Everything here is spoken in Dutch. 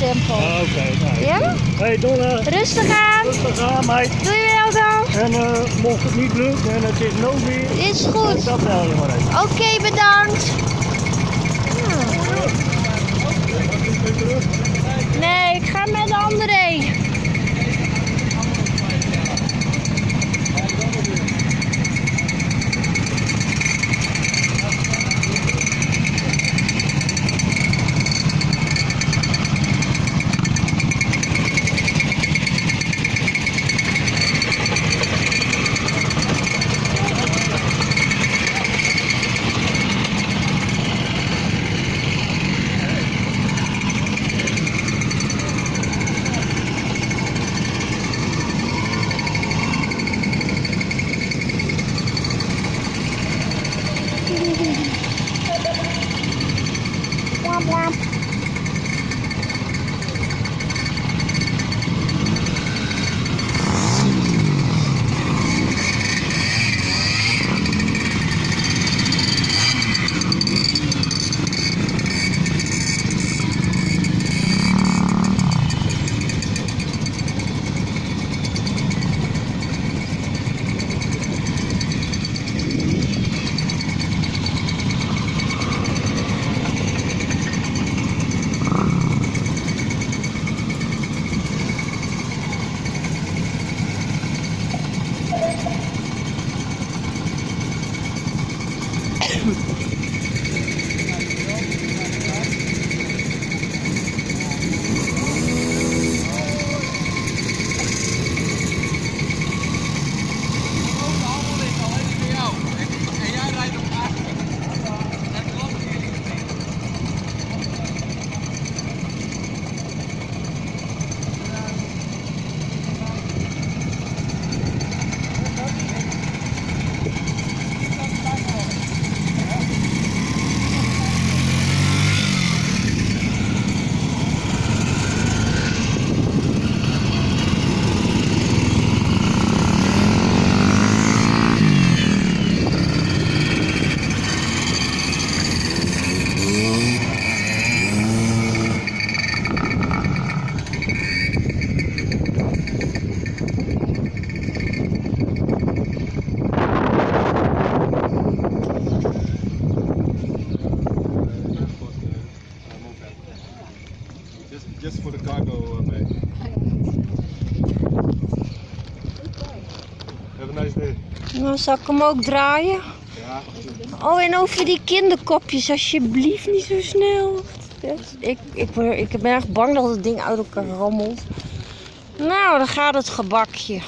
tempo. Oké. Nou. Ja? Hey Donna. Rustig aan. Rustig aan, meid. Doe je wel dan? En mocht het niet lukken en het is noodweer. Is goed. Dat bel je maar even. Oké, bedankt. Nee, ik ga met André. Wap, wap. Just for the cargo, mate. Have a nice day. Dan zal ik hem ook draaien. Ja. Oh, en over die kinderkopjes, alsjeblieft niet zo snel. Ik ben echt bang dat het ding uit elkaar rommelt. Nou, dan gaat het gebakje.